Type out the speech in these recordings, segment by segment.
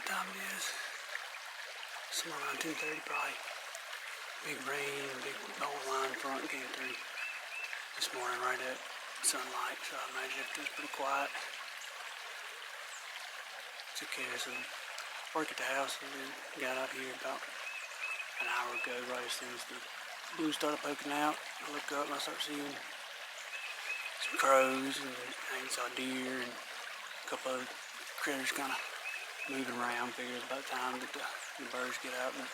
what time it is. Somewhere around 10:30 probably. Big rain, big ball line front came through this morning right at sunlight, so I imagine it was pretty quiet. Took care of some work at the house and then got out here about an hour ago, right as soon as the blue started poking out. I look up and I start seeing some crows, and I saw deer and a couple of critters kind of moving around. Figured it's about time that the birds get out and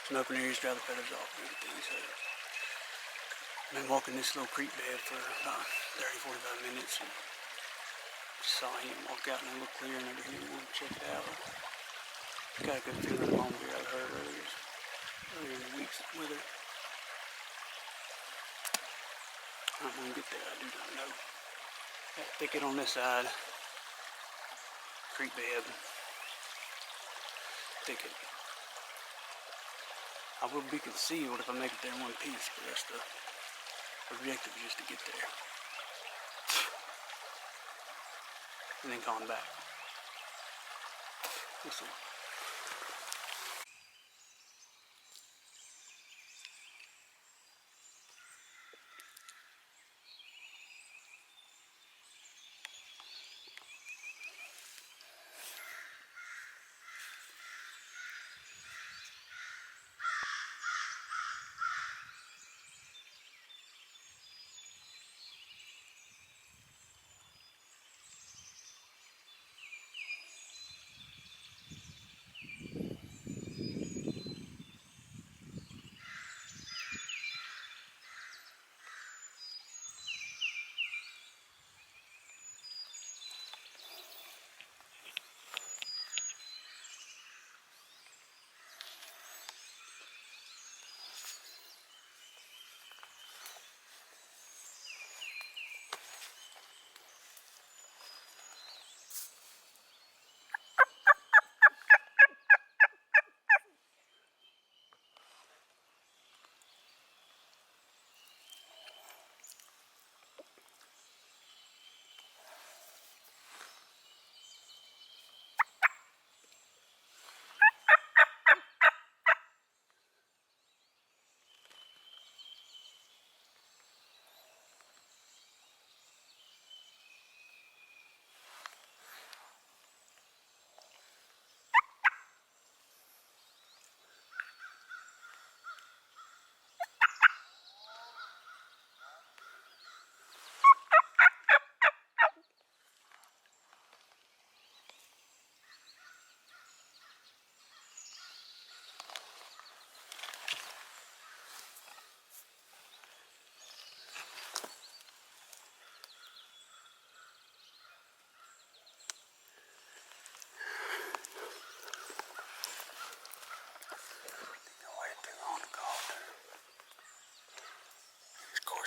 some open areas, dry the feathers off and everything. So I've been walking this little creek bed for about 30-45 minutes and just saw him walk out and look clear and over here and check it out. Got a good feeling along here I've heard earlier in the week's weather. I'm gonna get there, I do not know. That thicket on this side, creek bed, thicket. I will be concealed if I make it there in one piece, but that's the objective, just to get there. And then calm back. We'll see.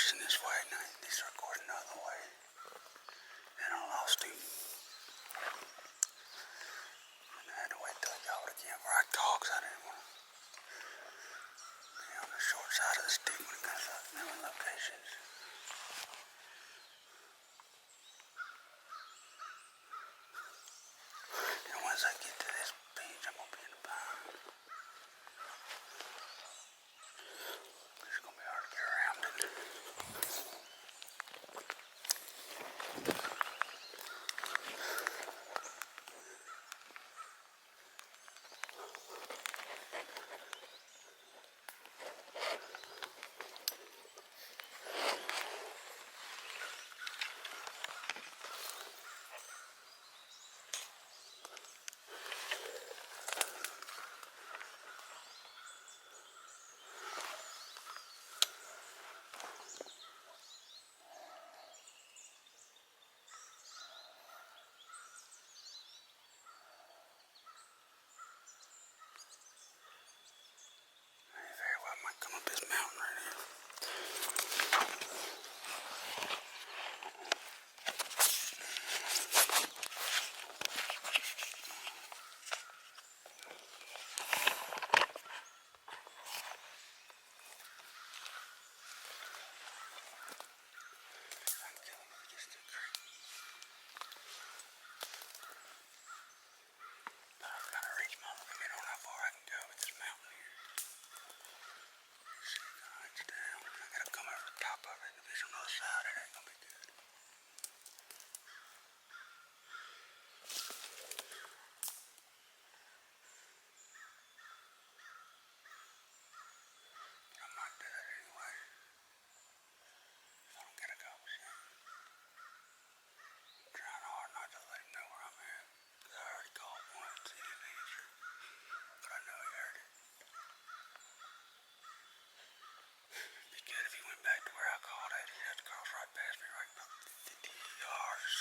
This way, and these are coursing the other way, and I lost him. And I had to wait till I got it again before I talk, so I didn't want to be on the short side of the stick when it comes to knowing locations. And once I get to this beach, I'm going to be in the pine. It's going to be hard to get around it.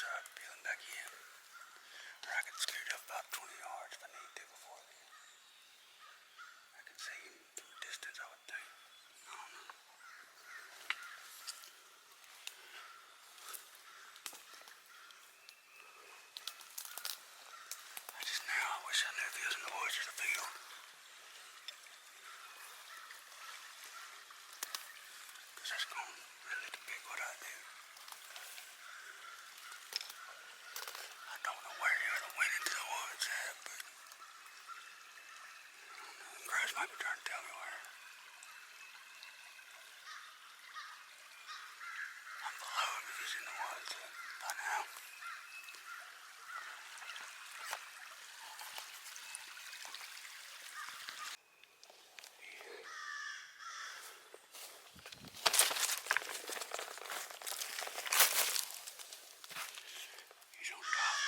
side, peeling back in. Or I can scoot up about 20 yards if I need to before then. I can see him from a distance, I would think. I don't know. I just now I wish I knew if he was in the woods or the field. Because that's going to really depict what I do. I don't know where he ever went into the woods at, but the crows might be trying to tell me where. I'm below him if he's in the woods by now. He's on top.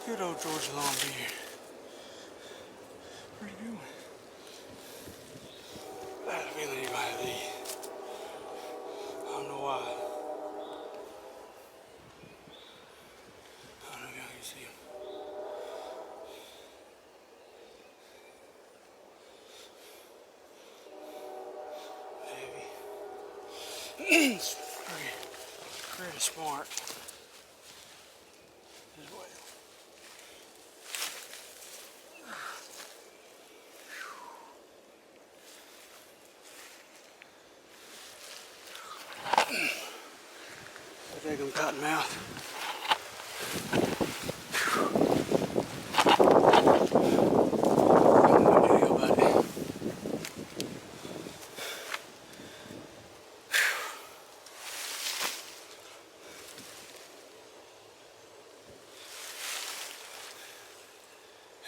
Good old Georgia long deer. Pretty good one. I had a feeling he might have these. I don't know why. I don't know if y'all can see him. Heavy. It's pretty smart as well. I think I'm cottonmouth.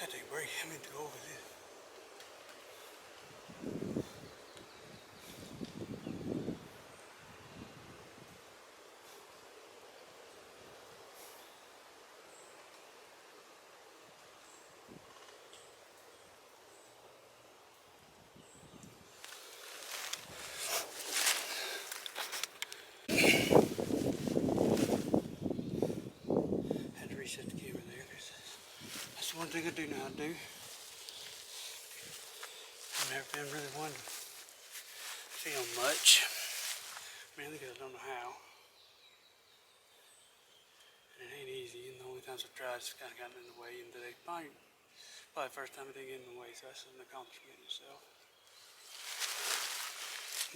Had to break him to go over this. Had to reset the camera there because that's the one thing I do know how to do. I've never been really one to film much, mainly because I don't know how. And it ain't easy, and the only times I've tried it's kind of gotten in the way, and today probably the first time it didn't get in the way, so that's an accomplishment in itself.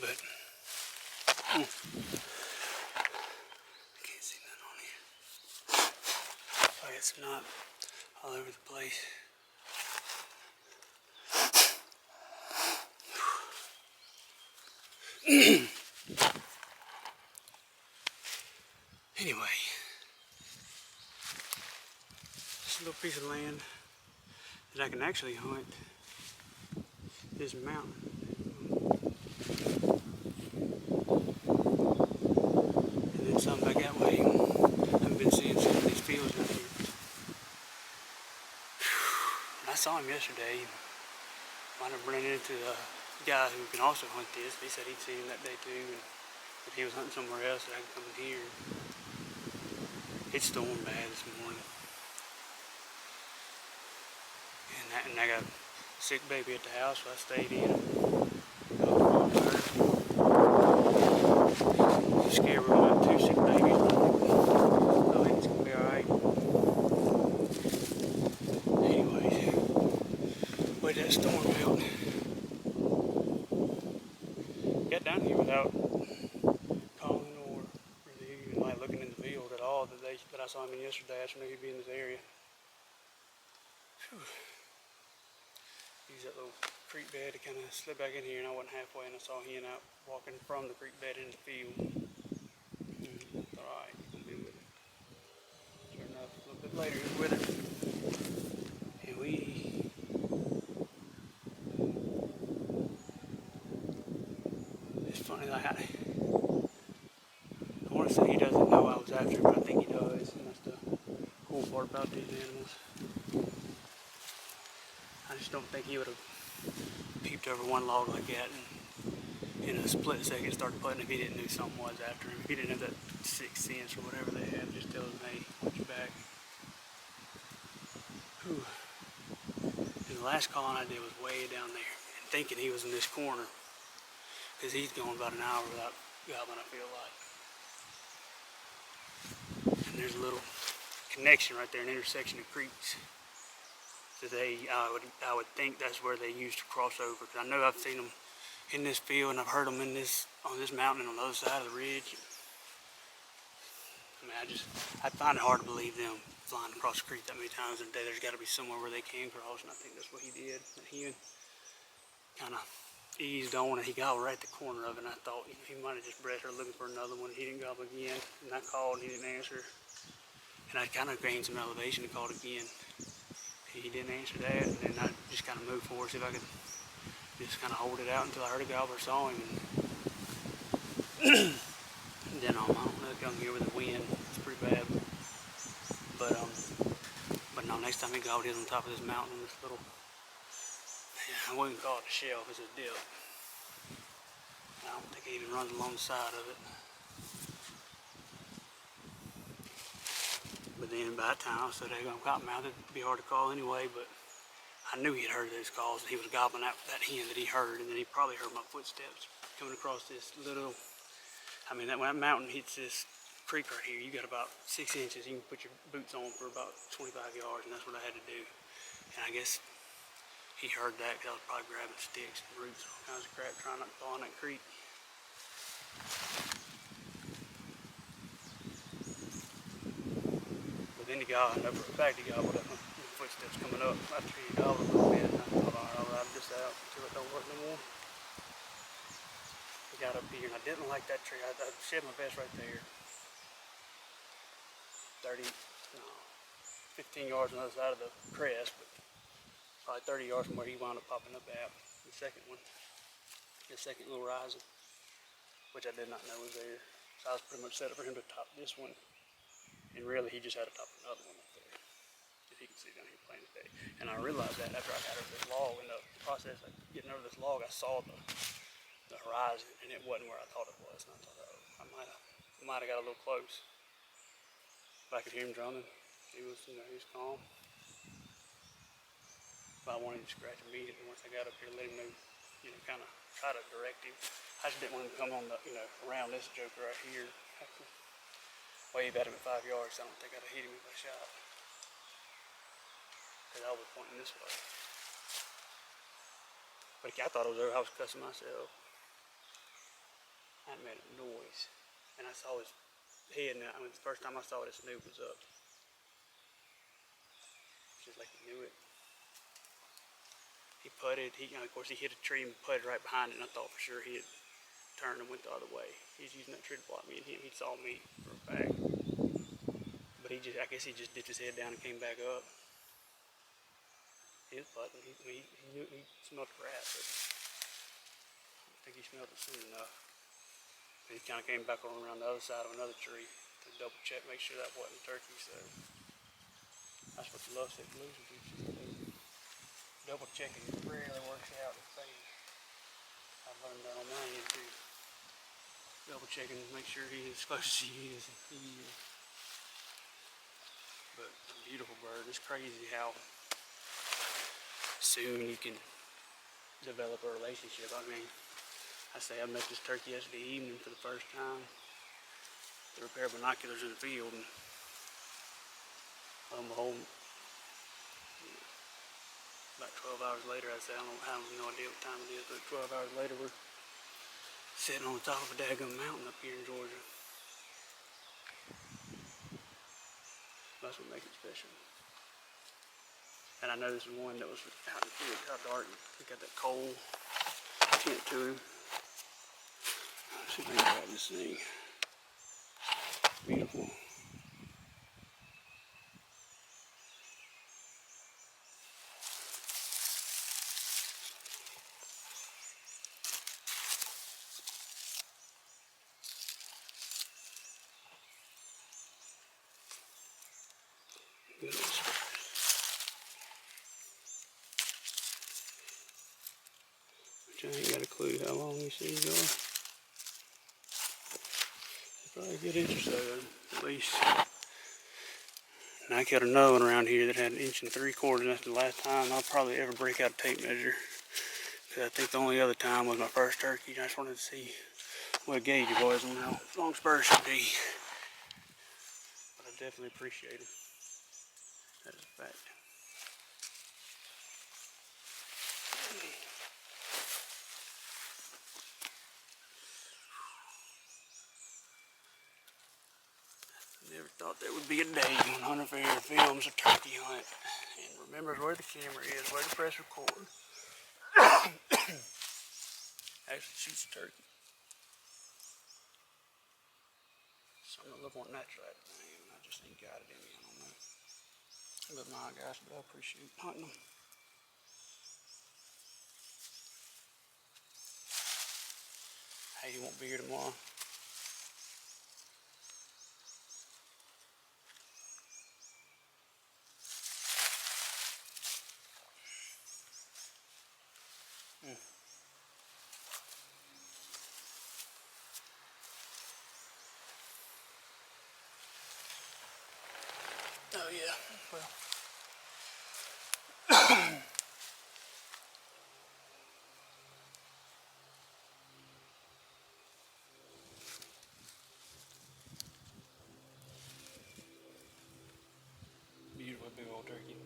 But I can't see nothing on here. Like it's not all over the place. Anyway, this little piece of land that I can actually hunt this mountain. And then some back that way. I've been seeing some of these fields out here. And I saw him yesterday. Might have run into a guy who can also hunt this. He said he'd seen him that day too, and if he was hunting somewhere else, that I could come in here. It stormed bad this morning. And I got a sick baby at the house, so I stayed in. I'm scared we're going to have 2 sick babies. I think it's going to be alright. Anyways, wait that storm out. Got down here without calling or really even like looking in the field at all that I saw him in yesterday. I just knew he'd be in this area. Whew. Use that little creek bed to kind of slip back in here, and I wasn't halfway, and I saw him out walking from the creek bed into the field. Alright, I'm gonna be with it. Sure enough, a little bit later, he's with it. And it's funny, like I want to say he doesn't know I was after him, but I think he does, and that's the cool part about these animals. I just don't think he would have peeped over one log like that and in a split second started putting if he didn't know something was after him. If he didn't have that 6th sense or whatever they have, just tells him, hey, watch your back. Whew. And the last calling I did was way down there, and thinking he was in this corner, because he's going about an hour without gobbling, I feel like. And there's a little connection right there, an intersection of creeks. So I would think that's where they used to cross over. Because I know I've seen them in this field, and I've heard them on this mountain and on the other side of the ridge. I mean, I find it hard to believe them flying across the creek that many times in a day. There's got to be somewhere where they can cross, and I think that's what he did. He kind of eased on, and he gobbled right at the corner of it. And I thought, you know, he might have just bred her looking for another one. He didn't gobble again, and I called, and he didn't answer. And I kind of gained some elevation and called again. He didn't answer that, and then I just kind of moved forward, see if I could just kind of hold it out until I heard a gobbler saw him. And then I don't know, come here with the wind, it's pretty bad. But no, next time he gobbled, he was on top of this mountain, this little, I wouldn't call it a shelf, it's a dip. I don't think he even runs along the side of it. But then by that time, I was so daggone cottonmouthed, it'd be hard to call anyway, but I knew he had heard those calls, and he was gobbling out that hen that he heard, and then he probably heard my footsteps coming across this little, I mean, when that mountain hits this creek right here, you got about 6 inches. You can put your boots on for about 25 yards, and that's what I had to do. And I guess he heard that because I was probably grabbing sticks and roots and all kinds of crap trying not to fall in that creek. But then he got, I know for a fact he got my footsteps coming up after he gobbled a little bit, and I thought, all right, I'll ride this out until it don't work no more. He got up here, and I didn't like that tree. I shed my vest right there. 15 yards on the other side of the crest, but probably 30 yards from where he wound up popping up at. The second one, the second little rising, which I did not know was there. So I was pretty much set up for him to top this one, and really he just had to top another one up there. If you can see down here playing today. And I realized that after I got over this log, in the process of getting over this log, I saw the horizon, and it wasn't where I thought it was. And I thought, oh, I might have got a little close. But I could hear him drumming. He was, he was calm. But I wanted to scratch immediately once I got up here, let him know, kind of try to direct him. I just didn't want him to come on the, around this joker right here. I could wave at him at 5 yards, so I don't think I'd have hit him if I shot. Because I was pointing this way. But I thought it was over. I was cussing myself. I made a noise. And I saw his head, and the first time I saw it, his snoot was up. Just like he knew it. He putted, of course he hit a tree and putted right behind it, and I thought for sure he had turned and went the other way. He's using that tree to block me and him. He saw me for a fact. But I guess he just dipped his head down and came back up. He was putting, he smelled the rat, but I don't think he smelled it soon enough. He kind of came back around the other side of another tree to double check, make sure that wasn't a turkey. So that's what the love sick losing people do. Double checking rarely works out in favor. I've learned that on my end too. Double checking to make sure he is as close as he is. But a beautiful bird. It's crazy how soon you can develop a relationship. I mean, I met this turkey yesterday evening for the first time to repair binoculars in the field, and lo and behold, about 12 hours later, I have no idea what time it is, but 12 hours later, we're sitting on the top of a daggum mountain up here in Georgia. That's what makes it special. And I know this is one that was out in the field, how dark, he got that cold tint to him. Let's see if I can grab this thing. Beautiful. Good old spurs. Which I ain't got a clue how long these things are. Probably a good inch or so, at least. And I killed another one around here that had 1 3/4 inches. That's the last time I'll probably ever break out a tape measure. Because I think the only other time was my first turkey. I just wanted to see what gauge it was and how long spurs should be. But I definitely appreciate it. That is a fact. Never thought there would be a day when Hunter Farrior films a turkey hunt and remembers where the camera is, where to press record. Actually shoots a turkey. So I'm gonna look more natural at it than I am. I just ain't got it in me, I don't know. But my gosh, but I appreciate hunting them. Hey, he won't be here tomorrow. yeah, well. Beautiful big old turkey.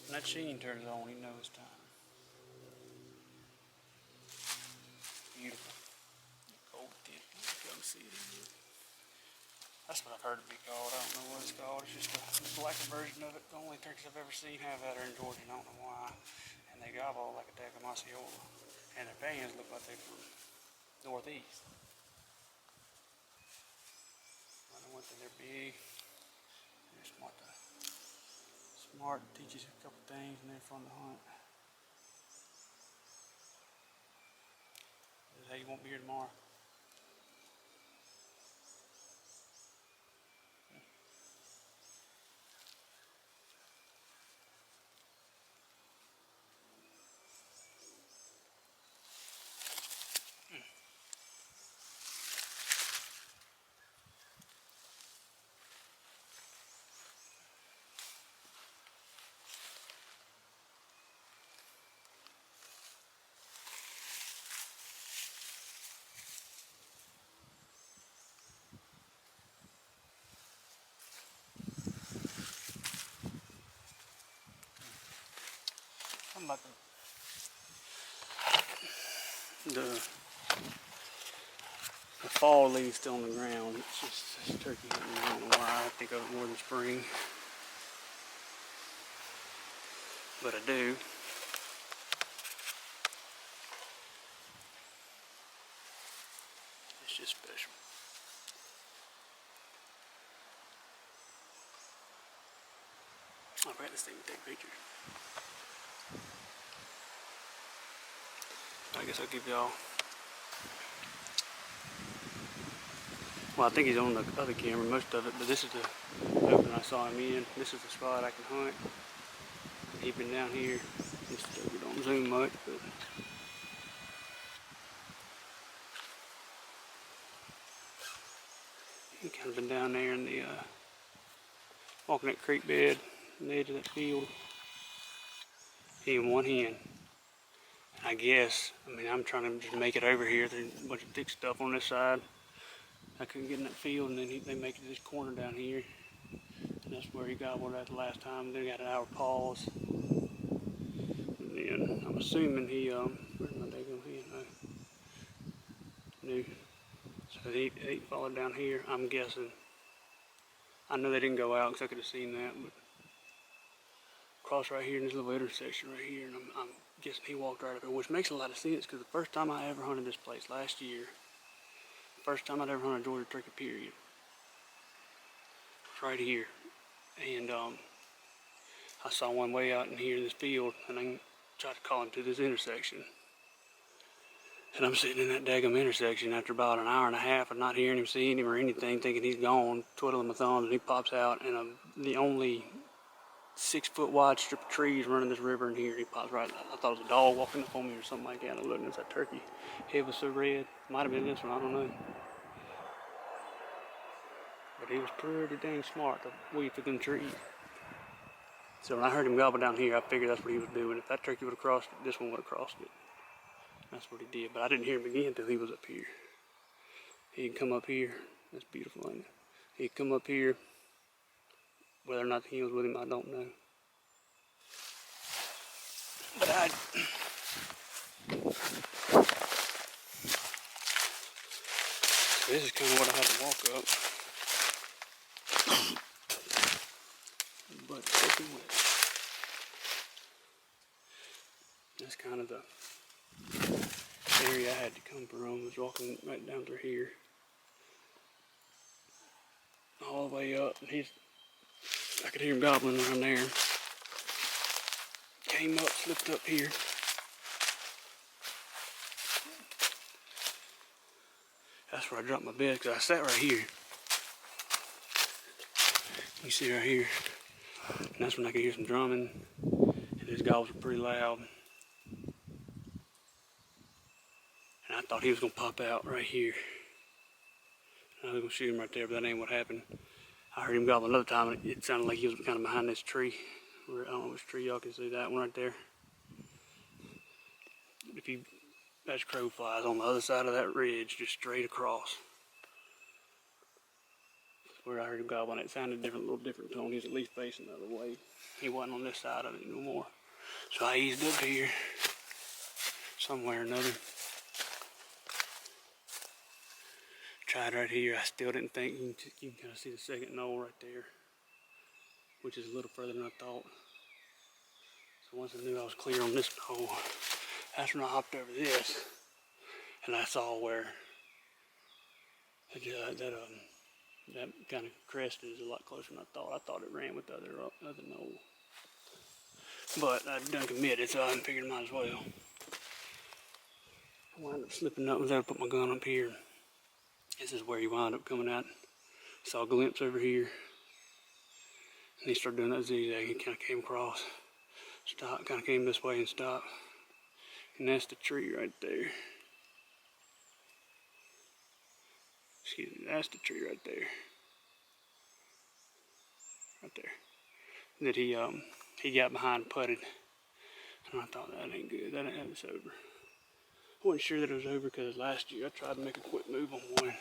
When that sheen turns on, you know it's time. Beautiful. Gold tip. Come see it in here. That's what I've heard it be called. I don't know what it's called. It's just a blacker version of it. The only turkeys I've ever seen have that are in Georgia, and I don't know why. And they gobble like a daggone Osceola. And their fans look like they're from northeast. I know one thing, they're big. They're smart. Smart, teaches you a couple things, and they're fun to hunt. This is how you won't be here tomorrow. I'm about the fall leaves still on the ground. It's just turkey hunting. I don't know why. I think of it more than spring, but I do. It's just special. I forgot this thing to take pictures. I guess I'll give y'all. Well, I think he's on the other camera, most of it, but this is the open I saw him in. This is the spot I can hunt. He's been down here. This turkey don't zoom much, but he kind of been down there in the walking that creek bed, on the edge of that field. He and one hen. And I guess, I mean, I'm trying to just make it over here. There's a bunch of thick stuff on this side. I couldn't get in that field, and then they make it to this corner down here. And that's where he gobbled at the last time. Then he got an hour pause. And then I'm assuming he, where's my daggone hen? Knew. So he followed down here, I'm guessing. I know they didn't go out because I could have seen that, but cross right here in this little intersection right here, and I'm guessing he walked right up there, which makes a lot of sense because the first time I ever hunted this place last year, first time I'd ever hunted Georgia turkey period, was right here. And I saw one way out in here in this field, and I tried to call him to this intersection. And I'm sitting in that daggum intersection after about an hour and a half of not hearing him, seeing him or anything, thinking he's gone, twiddling my thumbs, and he pops out, and the only 6 foot wide strip of trees running this river in here. He pops right. I thought it was a dog walking up on me or something like that. And I looked, and it's that turkey. Head was so red. Might have been this one, I don't know. But he was pretty dang smart to weave through them trees. So when I heard him gobble down here, I figured that's what he was doing. If that turkey would have crossed it, this one would have crossed it. That's what he did. But I didn't hear him again until he was up here. He'd come up here. That's beautiful, ain't it? He'd come up here. Whether or not he was with him, I don't know. But this is kind of what I had to walk up. But soaking wet. That's kind of the area I had to come from. Was walking right down through here, all the way up, and I could hear him gobbling around there. Came up, slipped up here. That's where I dropped my bed, because I sat right here. You see right here. And that's when I could hear some drumming. And his gobbles were pretty loud. And I thought he was going to pop out right here. I was gonna shoot him right there, but that ain't what happened. I heard him gobble another time, and it sounded like he was kind of behind this tree. I don't know which tree, y'all can see that one right there. If you, that's crow flies on the other side of that ridge, just straight across. Where I heard him gobbling, it sounded different, a little different tone. He was at least facing the other way. He wasn't on this side of it no more. So I eased up here, somewhere or another. Tried right here. I still didn't think. You can kind of see the second knoll right there, which is a little further than I thought. So once I knew I was clear on this knoll, that's when I hopped over this, and I saw where that kind of crest is a lot closer than I thought. I thought it ran with the other knoll, but I'd done committed, so I figured I might as well. I wound up slipping up. I was able to put my gun up here. This is where he wound up coming out. Saw a glimpse over here, and he started doing that zigzag. He kind of came across, stopped, kind of came this way and stopped, and that's the tree right there. Excuse me, that's the tree right there. Right there. That he got behind and putted. And I thought, that ain't good, that ain't it's over. I wasn't sure that it was over because last year I tried to make a quick move on one.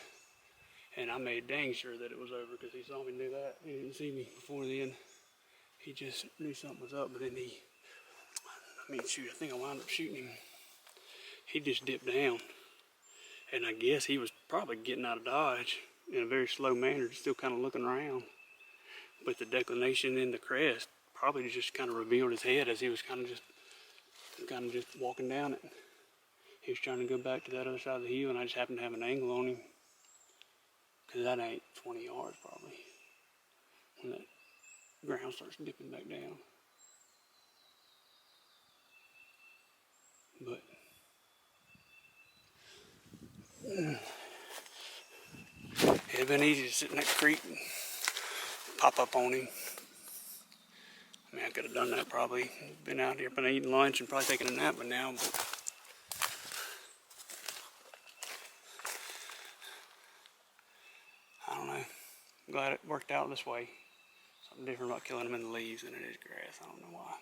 And I made dang sure that it was over because he saw me do that. He didn't see me before then. He just knew something was up, but then I think I wound up shooting him. He just dipped down. And I guess he was probably getting out of dodge in a very slow manner, still kind of looking around. But the declination in the crest probably just kind of revealed his head as he was kind of just walking down it. He was trying to go back to that other side of the hill, and I just happened to have an angle on him. Because that ain't 20 yards probably, when that ground starts dipping back down. But it'd been easy to sit in that creek and pop up on him. I mean, I could have done that probably. Been out here, been eating lunch and probably taking a nap by now, but I don't know. I'm glad it worked out this way. Something different about killing them in the leaves than it is grass. I don't know why.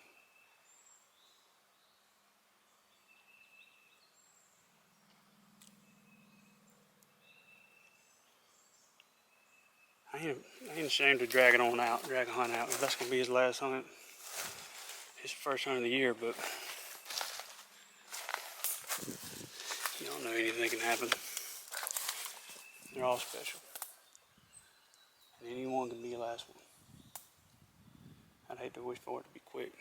I ain't ashamed to drag a hunt out. If that's gonna be his last hunt. His first hunt of the year, but you don't know, anything can happen. They're all special. And any one can be your last one. I'd hate to wish for it to be quick,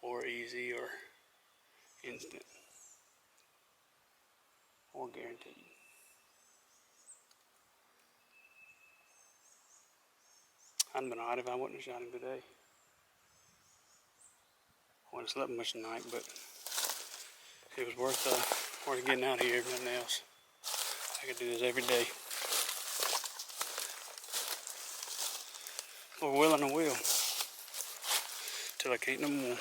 or easy, or instant, or guaranteed. I'd been alright if I wouldn't have shot him today. I wouldn't have slept much tonight, but it was worth getting out here, if nothing else. I could do this every day. If we're willing, I will. Till I can't no more.